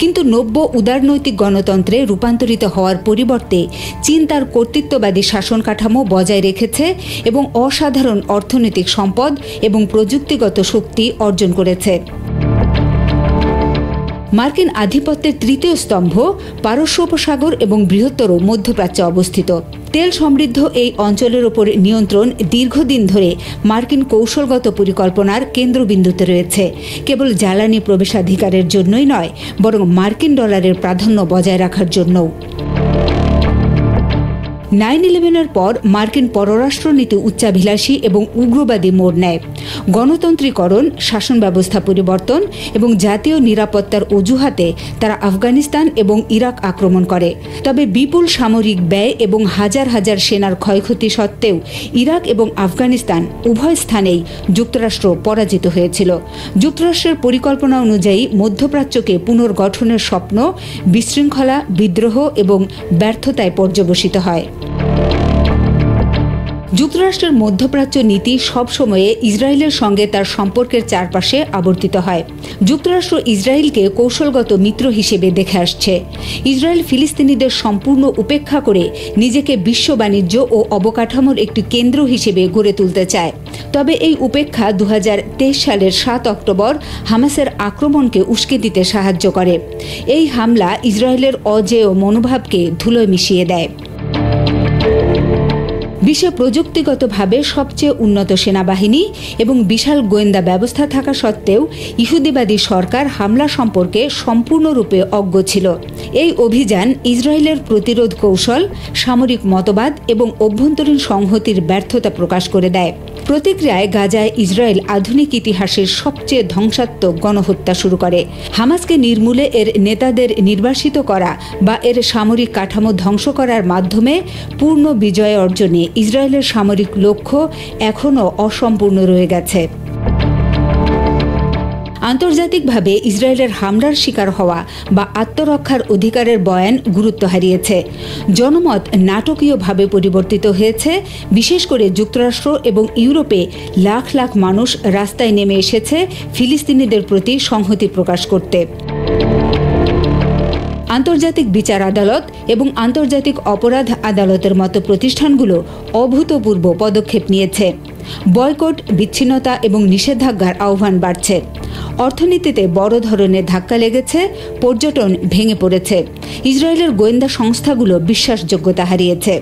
কিন্তু নব্য উদারনৈতিক গণতন্ত্রে রূপান্তরিত হওয়ার পরিবর্তে চীন তার কর্তৃত্ববাদী শাসন কাঠামো বজায় রেখেছে এবং অসাধারণ অর্থনৈতিক সম্পদ এবং প্রযুক্তিগত শক্তি অর্জন করেছে। মার্কিন আধিপত্যের তৃতীয় স্তম্ভ পারস্য উপসাগর এবং বৃহত্তর মধ্যপ্রাচ্যে অবস্থিত। তেল সমৃদ্ধ এই অঞ্চলের উপর নিয়ন্ত্রণ দীর্ঘদিন ধরে মার্কিন কৌশলগত পরিকল্পনার কেন্দ্রবিন্দুতে রয়েছে, কেবল জ্বালানি প্রবেশাধিকারের জন্যই নয়, বরং মার্কিন ডলারের প্রাধান্য বজায় রাখার জন্যও। 9/11-এর পর মার্কিন পররাষ্ট্রনীতি উচ্চাভিলাষী এবং উগ্রবাদী মোড় নেয়। গণতন্ত্রীকরণ, শাসন ব্যবস্থা পরিবর্তন এবং জাতীয় নিরাপত্তার অজুহাতে তারা আফগানিস্তান এবং ইরাক আক্রমণ করে। তবে বিপুল সামরিক ব্যয় এবং হাজার হাজার সেনার ক্ষয়ক্ষতি সত্ত্বেও ইরাক এবং আফগানিস্তান উভয় স্থানেই যুক্তরাষ্ট্র পরাজিত হয়েছিল। যুক্তরাষ্ট্রের পরিকল্পনা অনুযায়ী মধ্যপ্রাচ্যকে পুনর্গঠনের স্বপ্ন বিশৃঙ্খলা, বিদ্রোহ এবং ব্যর্থতায় পর্যবসিত হয়। যুক্তরাষ্ট্রের মধ্যপ্রাচ্য নীতি সবসময়ে ইসরায়েলের সঙ্গে তার সম্পর্কের চারপাশে আবর্তিত হয়। যুক্তরাষ্ট্র ইসরায়েলকে কৌশলগত মিত্র হিসেবে দেখে আসছে। ইসরায়েল ফিলিস্তিনিদের সম্পূর্ণ উপেক্ষা করে নিজেকে বিশ্ব বাণিজ্য ও অবকাঠামোর একটি কেন্দ্র হিসেবে গড়ে তুলতে চায়। তবে এই উপেক্ষা 2023 সালের 7 অক্টোবর হামাসের আক্রমণকে উস্কে দিতে সাহায্য করে। এই হামলা ইসরায়েলের অজেয় মনোভাবকে ধুলোয় মিশিয়ে দেয়। বিশ্বে প্রযুক্তিগতভাবে সবচেয়ে উন্নত সেনাবাহিনী এবং বিশাল গোয়েন্দা ব্যবস্থা থাকা সত্ত্বেও ইহুদিবাদী সরকার হামলা সম্পর্কে সম্পূর্ণরূপে অজ্ঞ ছিল। এই অভিযান ইসরায়েলের প্রতিরোধ কৌশল, সামরিক মতবাদ এবং অভ্যন্তরীণ সংহতির ব্যর্থতা প্রকাশ করে দেয়। প্রতিক্রিয়ায় গাজায় ইসরায়েল আধুনিক ইতিহাসের সবচেয়ে ধ্বংসাত্মক গণহত্যা শুরু করে। হামাসকে নির্মূলে এর নেতাদের নির্বাসিত করা বা এর সামরিক কাঠামো ধ্বংস করার মাধ্যমে পূর্ণ বিজয় অর্জনে ইসরায়েলের সামরিক লক্ষ্য এখনও অসম্পূর্ণ রয়ে গেছে। আন্তর্জাতিকভাবে ইসরায়েলের হামলার শিকার হওয়া বা আত্মরক্ষার অধিকারের বয়ান গুরুত্ব হারিয়েছে। জনমত নাটকীয়ভাবে পরিবর্তিত হয়েছে। বিশেষ করে যুক্তরাষ্ট্র এবং ইউরোপে লাখ লাখ মানুষ রাস্তায় নেমে এসেছে ফিলিস্তিনিদের প্রতি সংহতি প্রকাশ করতে। আন্তর্জাতিক বিচার আদালত এবং আন্তর্জাতিক অপরাধ আদালতের মতো প্রতিষ্ঠানগুলো অভূতপূর্ব পদক্ষেপ নিয়েছে। বয়কট, বিচ্ছিন্নতা এবং নিষেধাজ্ঞার আহ্বান বাড়ছে। অর্থনীতিতে বড় ধরনের ধাক্কা লেগেছে, পর্যটন ভেঙে পড়েছে। ইসরায়েলের গোয়েন্দা সংস্থাগুলো বিশ্বাসযোগ্যতা হারিয়েছে।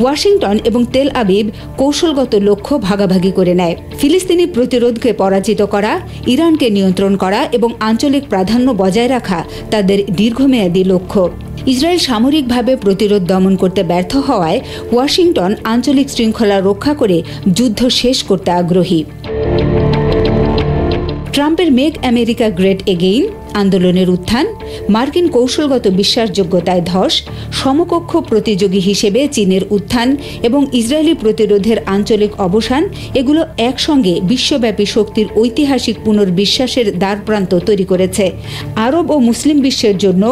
ওয়াশিংটন এবং তেল আবিব কৌশলগত লক্ষ্য ভাগাভাগি করে নেয়। ফিলিস্তিনি প্রতিরোধকে পরাজিত করা, ইরানকে নিয়ন্ত্রণ করা এবং আঞ্চলিক প্রাধান্য বজায় রাখা তাদের দীর্ঘমেয়াদী লক্ষ্য। ইসরায়েল সামরিকভাবে প্রতিরোধ দমন করতে ব্যর্থ হওয়ায় ওয়াশিংটন আঞ্চলিক শৃঙ্খলা রক্ষা করে যুদ্ধ শেষ করতে আগ্রহী। ট্রাম্পের মেক আমেরিকা গ্রেট এগেইন আন্দোলনের উত্থান, মার্কিন কৌশলগত বিশ্বাসযোগ্যতায় ধস, সমকক্ষ প্রতিযোগী হিসেবে চীনের উত্থান এবং ইসরায়েলি প্রতিরোধের আঞ্চলিক অবসান, এগুলো একসঙ্গে বিশ্বব্যাপী শক্তির ঐতিহাসিক পুনর্বিশ্বাসের দ্বারপ্রান্ত তৈরি করেছে। আরব ও মুসলিম বিশ্বের জন্য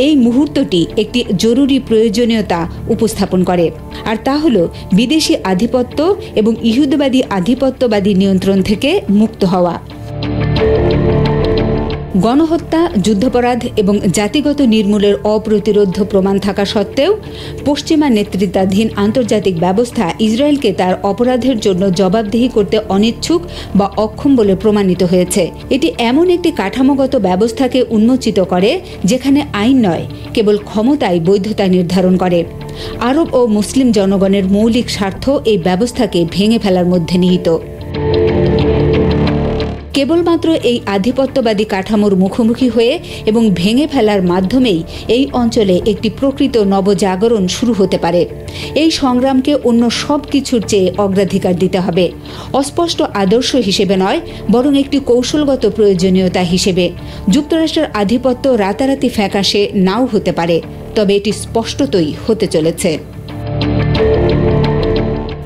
এই মুহূর্তটি একটি জরুরি প্রয়োজনীয়তা উপস্থাপন করে, আর তা হল বিদেশি আধিপত্য এবং ইহুদিবাদী আধিপত্যবাদী নিয়ন্ত্রণ থেকে মুক্ত হওয়া। গণহত্যা, যুদ্ধাপরাধ এবং জাতিগত নির্মূলের অপ্রতিরোধ্য প্রমাণ থাকা সত্ত্বেও পশ্চিমা নেতৃত্বাধীন আন্তর্জাতিক ব্যবস্থা ইসরায়েলকে তার অপরাধের জন্য জবাবদিহি করতে অনিচ্ছুক বা অক্ষম বলে প্রমাণিত হয়েছে। এটি এমন একটি কাঠামোগত ব্যবস্থাকে উন্মোচিত করে যেখানে আইন নয়, কেবল ক্ষমতাই বৈধতা নির্ধারণ করে। আরব ও মুসলিম জনগণের মৌলিক স্বার্থ এই ব্যবস্থাকে ভেঙে ফেলার মধ্যে নিহিত। কেবলমাত্র এই আধিপত্যবাদী কাঠামোর মুখোমুখি হয়ে এবং ভেঙে ফেলার মাধ্যমেই এই অঞ্চলে একটি প্রকৃত নবজাগরণ শুরু হতে পারে। এই সংগ্রামকে অন্য সব কিছুর চেয়ে অগ্রাধিকার দিতে হবে, অস্পষ্ট আদর্শ হিসেবে নয়, বরং একটি কৌশলগত প্রয়োজনীয়তা হিসেবে। যুক্তরাষ্ট্রের আধিপত্য রাতারাতি ফ্যাকাশে নাও হতে পারে, তবে এটি স্পষ্টতই হতে চলেছে।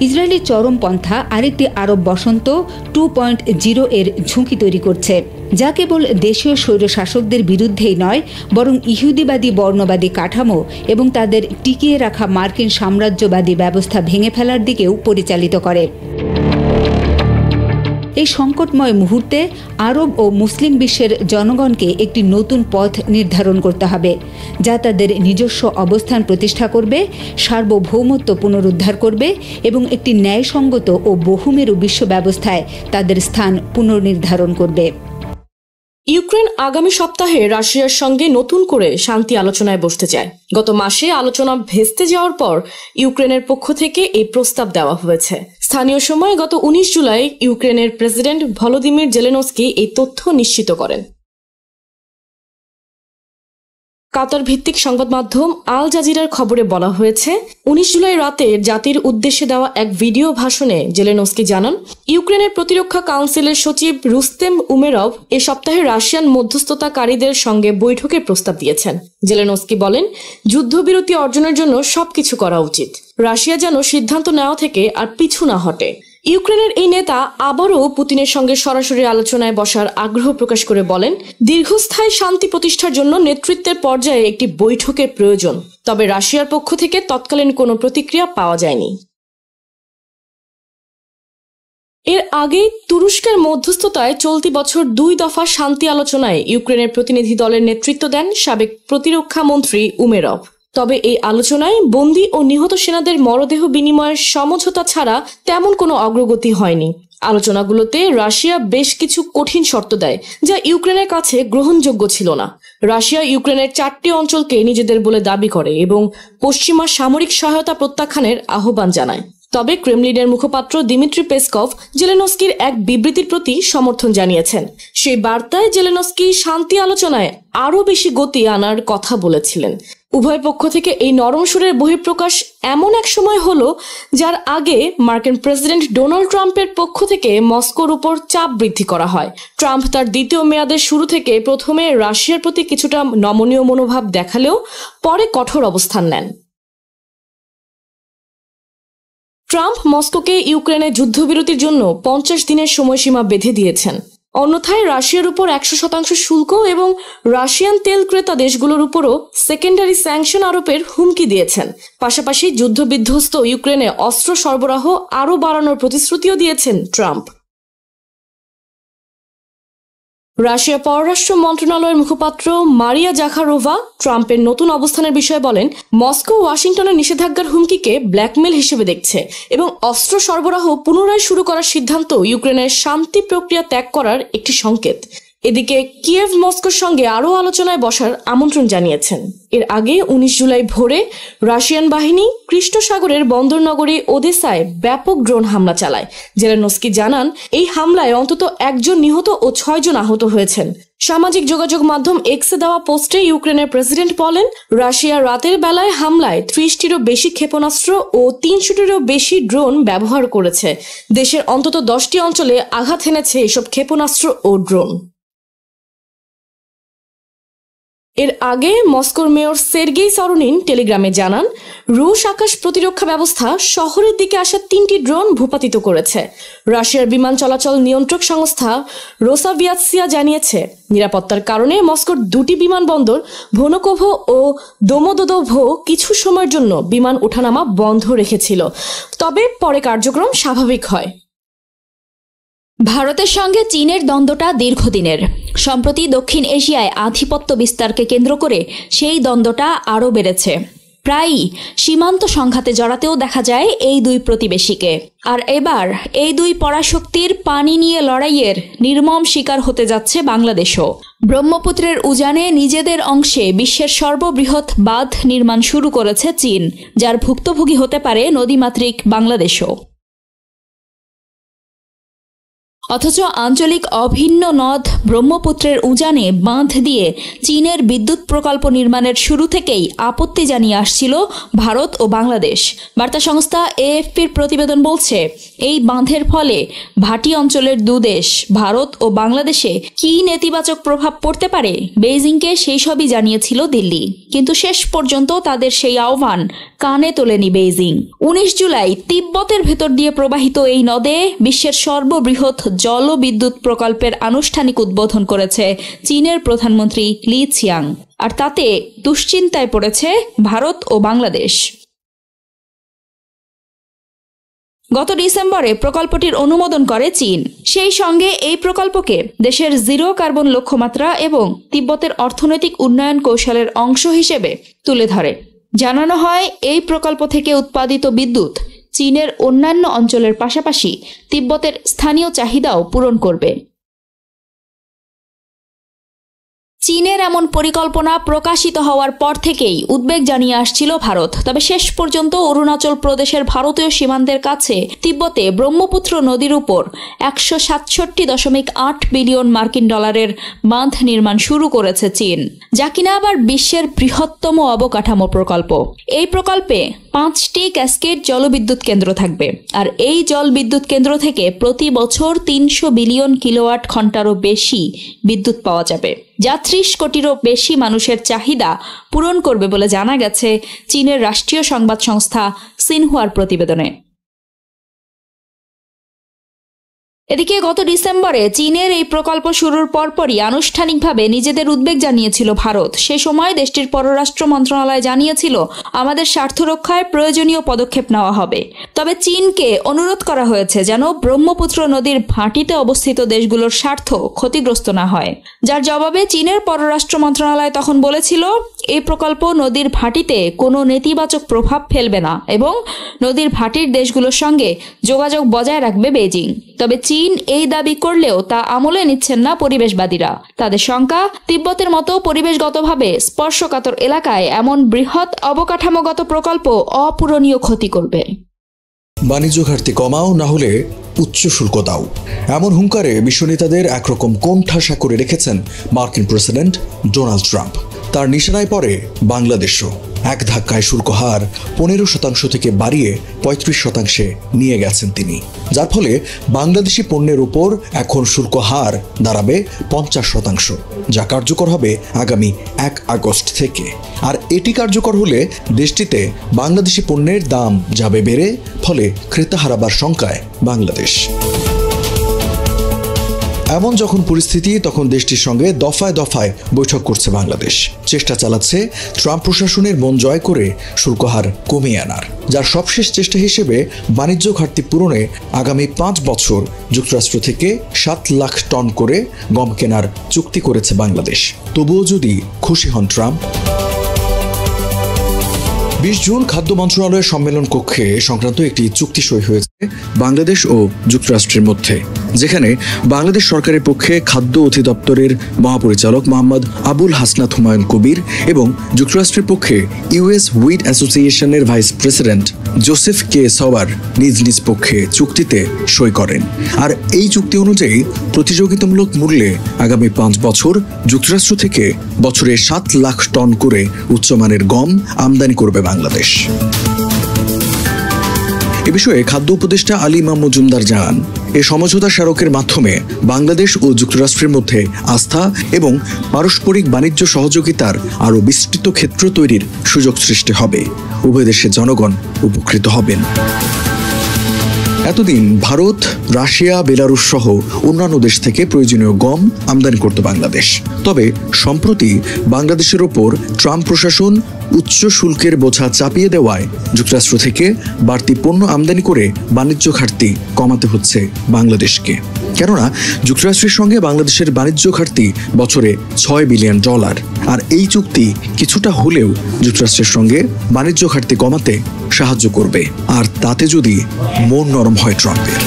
ইসরায়েলি চরমপন্থা আরেকটি আরব বসন্ত 2.0 এর ঝুঁকি তৈরি করছে, যা কেবল দেশীয় স্বৈরশাসকদের বিরুদ্ধেই নয়, বরং ইহুদিবাদী বর্ণবাদী কাঠামো এবং তাদের টিকিয়ে রাখা মার্কিন সাম্রাজ্যবাদী ব্যবস্থা ভেঙে ফেলার দিকেও পরিচালিত করে। এই সংকটময় মুহূর্তে আরব ও মুসলিম বিশ্বের জনগণকে একটি নতুন পথ নির্ধারণ করতে হবে, যা তাদের নিজস্ব অবস্থান প্রতিষ্ঠা করবে, সার্বভৌমত্ব পুনরুদ্ধার করবে এবং একটি ন্যায়সঙ্গত ও বহুমেরু বিশ্ব ব্যবস্থায় তাদের স্থান পুনর্নির্ধারণ করবে। ইউক্রেন আগামী সপ্তাহে রাশিয়ার সঙ্গে নতুন করে শান্তি আলোচনায় বসতে চায়। গত মাসে আলোচনা ভেস্তে যাওয়ার পর ইউক্রেনের পক্ষ থেকে এই প্রস্তাব দেওয়া হয়েছে। স্থানীয় সময় গত 19 জুলাই ইউক্রেনের প্রেসিডেন্ট ভলোদিমির জেলেনস্কি এই তথ্য নিশ্চিত করেন। কাতার ভিত্তিক সংবাদ মাধ্যম আল জাজিরার খবরে বলা হয়েছে, 19 জুলাই রাতে জাতির উদ্দেশ্যে দেওয়া এক ভিডিও ভাষণে জেলেনস্কি জানান, ইউক্রেনের প্রতিরক্ষা কাউন্সিলের সচিব রুস্তেম উমেরভ এ সপ্তাহে রাশিয়ান মধ্যস্থতাকারীদের সঙ্গে বৈঠকের প্রস্তাব দিয়েছেন। জেলেনস্কি বলেন, যুদ্ধবিরতি অর্জনের জন্য সবকিছু করা উচিত, রাশিয়া যেন সিদ্ধান্ত নেওয়া থেকে আর পিছু না হটে। ইউক্রেনের এই নেতা আবারও পুতিনের সঙ্গে সরাসরি আলোচনায় বসার আগ্রহ প্রকাশ করে বলেন, দীর্ঘস্থায়ী শান্তি প্রতিষ্ঠার জন্য নেতৃত্বের পর্যায়ে একটি বৈঠকের প্রয়োজন, তবে রাশিয়ার পক্ষ থেকে তৎকালীন কোনো প্রতিক্রিয়া পাওয়া যায়নি। এর আগে তুরস্কের মধ্যস্থতায় চলতি বছর 2 দফা শান্তি আলোচনায় ইউক্রেনের প্রতিনিধি দলের নেতৃত্ব দেন সাবেক প্রতিরক্ষা মন্ত্রী উমেরভ। তবে এই আলোচনায় বন্দী ও নিহত সেনাদের মরদেহ বিনিময়ের সমঝোতা ছাড়া তেমন কোনো অগ্রগতি হয়নি। আলোচনাগুলোতে রাশিয়া বেশ কিছু কঠিন শর্ত দেয়, যা ইউক্রেনের কাছে গ্রহণযোগ্য ছিল না। রাশিয়া ইউক্রেনের 4টি অঞ্চলকে নিজেদের বলে দাবি করে এবং পশ্চিমা সামরিক সহায়তা প্রত্যাখ্যানের আহ্বান জানায়। তবে ক্রেমলিনের মুখপাত্র দিমিত্রি পেসকভ জেলেনস্কির এক বিবৃতির প্রতি সমর্থন জানিয়েছেন। সেই বার্তায় জেলেনস্কি শান্তি আলোচনায় আরও বেশি গতি আনার কথা বলেছিলেন। উভয় পক্ষ থেকে এই নরম সুরের বহিঃপ্রকাশ এমন এক সময় হলো, যার আগে মার্কিন প্রেসিডেন্ট ডোনাল্ড ট্রাম্পের পক্ষ থেকে মস্কোর উপর চাপ বৃদ্ধি করা হয়। ট্রাম্প তার দ্বিতীয় মেয়াদের শুরু থেকে প্রথমে রাশিয়ার প্রতি কিছুটা নমনীয় মনোভাব দেখালেও পরে কঠোর অবস্থান নেন। ট্রাম্প মস্কোকে ইউক্রেনের যুদ্ধবিরতির জন্য 50 দিনের সময়সীমা বেঁধে দিয়েছেন। অন্যথায় রাশিয়ার উপর 100% শুল্ক এবং রাশিয়ান তেল ক্রেতা দেশগুলোর উপরও সেকেন্ডারি স্যাংশন আরোপের হুমকি দিয়েছেন। পাশাপাশি যুদ্ধবিধ্বস্ত ইউক্রেনে অস্ত্র সরবরাহ আরও বাড়ানোর প্রতিশ্রুতিও দিয়েছেন ট্রাম্প। রাশিয়া পররাষ্ট্র মন্ত্রণালয়ের মুখপাত্র মারিয়া জাখারোভা ট্রাম্পের নতুন অবস্থানের বিষয়ে বলেন, মস্কো ওয়াশিংটনের নিষেধাজ্ঞার হুমকিকে ব্ল্যাকমেল হিসেবে দেখছে এবং অস্ত্র সরবরাহ পুনরায় শুরু করার সিদ্ধান্ত ইউক্রেনের শান্তি প্রক্রিয়া ত্যাগ করার একটি সংকেত। এদিকে কিয়েভ মস্কোর সঙ্গে আরও আলোচনায় বসার আমন্ত্রণ জানিয়েছেন। এর আগে 19 জুলাই ভোরে রাশিয়ান বাহিনী কৃষ্ণ সাগরের বন্দরনগরী ওদেসায় ব্যাপক ড্রোন হামলা চালায়। জেলেনস্কি জানান, এই হামলায় অন্তত 1 জন নিহত ও 6 জন আহত হয়েছেন। সামাজিক যোগাযোগ মাধ্যম এক্সে দেওয়া পোস্টে ইউক্রেনের প্রেসিডেন্ট বলেন, রাশিয়া রাতের বেলায় হামলায় 30টিরও বেশি ক্ষেপণাস্ত্র ও 300টিরও বেশি ড্রোন ব্যবহার করেছে। দেশের অন্তত 10টি অঞ্চলে আঘাত হেনেছে এসব ক্ষেপণাস্ত্র ও ড্রোন। এর আগে মস্কোর মেয়র সের্গেই সরোনিন টেলিগ্রামে জানান, রুশ আকাশ প্রতিরক্ষা ব্যবস্থা শহরের দিকে আসা 3টি ড্রোন ভূপাতিত করেছে। রাশিয়ার বিমান চলাচল নিয়ন্ত্রক সংস্থা রোসাভিয়াৎসিয়া জানিয়েছে, নিরাপত্তার কারণে মস্কোর 2টি বিমানবন্দর ভোনকোভো ও দোমোদোদোভো কিছু সময়ের জন্য বিমান ওঠানামা বন্ধ রেখেছিল, তবে পরে কার্যক্রম স্বাভাবিক হয়। ভারতের সঙ্গে চীনের দ্বন্দ্বটা দীর্ঘদিনের। সম্প্রতি দক্ষিণ এশিয়ায় আধিপত্য বিস্তারকে কেন্দ্র করে সেই দ্বন্দ্বটা আরও বেড়েছে। প্রায়ই সীমান্ত সংঘাতে জড়াতেও দেখা যায় এই দুই প্রতিবেশীকে। আর এবার এই দুই পরাশক্তির পানি নিয়ে লড়াইয়ের নির্মম শিকার হতে যাচ্ছে বাংলাদেশও। ব্রহ্মপুত্রের উজানে নিজেদের অংশে বিশ্বের সর্ববৃহৎ বাঁধ নির্মাণ শুরু করেছে চীন, যার ভুক্তভোগী হতে পারে নদীমাতৃক বাংলাদেশও। অথচ আঞ্চলিক অভিন্ন নদ ব্রহ্মপুত্রের উজানে বাঁধ দিয়ে চীনের বিদ্যুৎ প্রকল্প নির্মাণের শুরু থেকেই আপত্তি জানিয়ে আসছিল ভারত ও বাংলাদেশ। বার্তা সংস্থা এএফপির প্রতিবেদন বলছে, এই বাঁধের ফলে ভাটি অঞ্চলের দুদেশ ভারত ও বাংলাদেশে কী নেতিবাচক প্রভাব পড়তে পারে বেইজিংকে সেই সবই জানিয়েছিল দিল্লি। কিন্তু শেষ পর্যন্ত তাদের সেই আহ্বান কানে তোলেনি বেইজিং। 19 জুলাই তিব্বতের ভেতর দিয়ে প্রবাহিত এই নদে বিশ্বের সর্ববৃহৎ জলবিদ্যুৎ প্রকল্পের আনুষ্ঠানিক উদ্বোধন করেছে চীনের প্রধানমন্ত্রী লি ছিয়াং। আর তাতে দুশ্চিন্তায় পড়েছে ভারত ও বাংলাদেশ। গত ডিসেম্বরে প্রকল্পটির অনুমোদন করে চীন। সেই সঙ্গে এই প্রকল্পকে দেশের জিরো কার্বন লক্ষ্যমাত্রা এবং তিব্বতের অর্থনৈতিক উন্নয়ন কৌশলের অংশ হিসেবে তুলে ধরে। জানানো হয়, এই প্রকল্প থেকে উৎপাদিত বিদ্যুৎ চীনের অন্যান্য অঞ্চলের পাশাপাশি তিব্বতের স্থানীয় চাহিদাও পূরণ করবে। চীনের এমন পরিকল্পনা প্রকাশিত হওয়ার পর থেকেই উদ্বেগ জানিয়ে আসছিল ভারত। তবে শেষ পর্যন্ত অরুণাচল প্রদেশের ভারতীয় সীমান্তের কাছে তিব্বতে ব্রহ্মপুত্র নদীর উপর 167.8 বিলিয়ন মার্কিন ডলারের বাঁধ নির্মাণ শুরু করেছে চীন, যা কিনা আবার বিশ্বের বৃহত্তম অবকাঠামো প্রকল্প। এই প্রকল্পে 5টি ক্যাসকেড জলবিদ্যুৎ কেন্দ্র থাকবে। আর এই জল বিদ্যুৎ কেন্দ্র থেকে প্রতি বছর 300 বিলিয়ন কিলোওয়াট ঘন্টারও বেশি বিদ্যুৎ পাওয়া যাবে, যা 30 কোটিরও বেশি মানুষের চাহিদা পূরণ করবে বলে জানা গেছে চীনের রাষ্ট্রীয় সংবাদ সংস্থা সিনহুয়ার প্রতিবেদনে। এদিকে গত ডিসেম্বরে চীনের এই প্রকল্প শুরুর পরপরই আনুষ্ঠানিকভাবে নিজেদের উদ্বেগ জানিয়েছিল ভারত। সে সময় দেশটির পররাষ্ট্র মন্ত্রণালয় জানিয়েছিল, আমাদের স্বার্থ রক্ষায় প্রয়োজনীয় পদক্ষেপ নেওয়া হবে। তবে চীনকে অনুরোধ করা হয়েছে যেন ব্রহ্মপুত্র নদীর ভাটিতে অবস্থিত দেশগুলোর স্বার্থ ক্ষতিগ্রস্ত না হয়। যার জবাবে চীনের পররাষ্ট্র মন্ত্রণালয় তখন বলেছিল, এই প্রকল্প নদীর ভাটিতে কোনো নেতিবাচক প্রভাব ফেলবে না এবং নদীর ভাটির দেশগুলোর সঙ্গে যোগাযোগ বজায় রাখবে বেজিং। তবে চীন এই দাবি করলেও তা আমলে নিচ্ছেন না পরিবেশবাদীরা। তাদের শঙ্কা, তিব্বতের মতো পরিবেশগতভাবে স্পর্শকাতর এলাকায় এমন বৃহৎ অবকাঠামোগত প্রকল্প অপূরণীয় ক্ষতি করবে। বাণিজ্য ঘাটতি কমাও, না হলে উচ্চ শুল্ক দাও, এমন হুঙ্কারে বিশ্বনেতাদের একরকম কোণঠাসা করে রেখেছেন মার্কিন প্রেসিডেন্ট ডোনাল্ড ট্রাম্প। তার নিশানায় পড়ে বাংলাদেশও। এক ধাক্কায় শুল্ক হার 15% থেকে বাড়িয়ে 35% নিয়ে গেছেন তিনি, যার ফলে বাংলাদেশি পণ্যের উপর এখন শুল্ক হার দাঁড়াবে 50%, যা কার্যকর হবে আগামী 1 আগস্ট থেকে। আর এটি কার্যকর হলে দেশটিতে বাংলাদেশি পণ্যের দাম যাবে বেড়ে, ফলে ক্রেতা হারাবার শঙ্কায় বাংলাদেশ। এমন যখন পরিস্থিতি, তখন দেশটির সঙ্গে দফায় দফায় বৈঠক করছে বাংলাদেশ। চেষ্টা চালাচ্ছে ট্রাম্প প্রশাসনের মন জয় করে শুল্ক হার কমিয়ে আনার, যার সবশেষ চেষ্টা হিসেবে বাণিজ্য ঘাটতি পূরণে আগামী 5 বছর যুক্তরাষ্ট্র থেকে 7 লাখ টন করে গম কেনার চুক্তি করেছে বাংলাদেশ। তবুও যদি খুশি হন ট্রাম্প। 20 জুন খাদ্য মন্ত্রণালয়ের সম্মেলন কক্ষে সংক্রান্ত একটি চুক্তি সই হয়েছে বাংলাদেশ ও যুক্তরাষ্ট্রের মধ্যে, যেখানে বাংলাদেশ সরকারের পক্ষে খাদ্য অধিদপ্তরের মহাপরিচালক মোহাম্মদ আবুল হাসনাত হুমায়ুন কবির এবং যুক্তরাষ্ট্রের পক্ষে ইউএস হুইট অ্যাসোসিয়েশনের ভাইস প্রেসিডেন্ট জোসেফ কে সাওয়ার নিজ নিজ পক্ষে চুক্তিতে সই করেন। আর এই চুক্তি অনুযায়ী প্রতিযোগিতামূলক মূল্যে আগামী 5 বছর যুক্তরাষ্ট্র থেকে বছরে 7 লাখ টন করে উচ্চমানের গম আমদানি করবে বাংলাদেশ। এ বিষয়ে খাদ্য উপদেষ্টা আলী ইমাম মজুমদার জানান, এ সমঝোতা স্মারকের মাধ্যমে বাংলাদেশ ও যুক্তরাষ্ট্রের মধ্যে আস্থা এবং পারস্পরিক বাণিজ্য সহযোগিতার আরও বিস্তৃত ক্ষেত্র তৈরির সুযোগ সৃষ্টি হবে। উভয় দেশের জনগণ উপকৃত হবেন। এতদিন ভারত, রাশিয়া, বেলারুশ সহ অন্যান্য দেশ থেকে প্রয়োজনীয় গম আমদানি করত বাংলাদেশ। তবে সম্প্রতি বাংলাদেশের ওপর ট্রাম্প প্রশাসন উচ্চ শুল্কের বোঝা চাপিয়ে দেওয়ায় যুক্তরাষ্ট্র থেকে বাড়তি পণ্য আমদানি করে বাণিজ্য ঘাটতি কমাতে হচ্ছে বাংলাদেশকে। কেননা যুক্তরাষ্ট্রের সঙ্গে বাংলাদেশের বাণিজ্য ঘাটতি বছরে $6 বিলিয়ন। আর এই চুক্তি কিছুটা হলেও যুক্তরাষ্ট্রের সঙ্গে বাণিজ্য ঘাটতি কমাতে সাহায্য করবে। আর তাতে যদি মন নরম হয় ট্রাম্পের।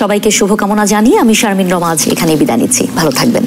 সবাইকে শুভকামনা জানিয়ে আমি শারমিন রমাজ এখানে বিদায় নিচ্ছি। ভালো থাকবেন।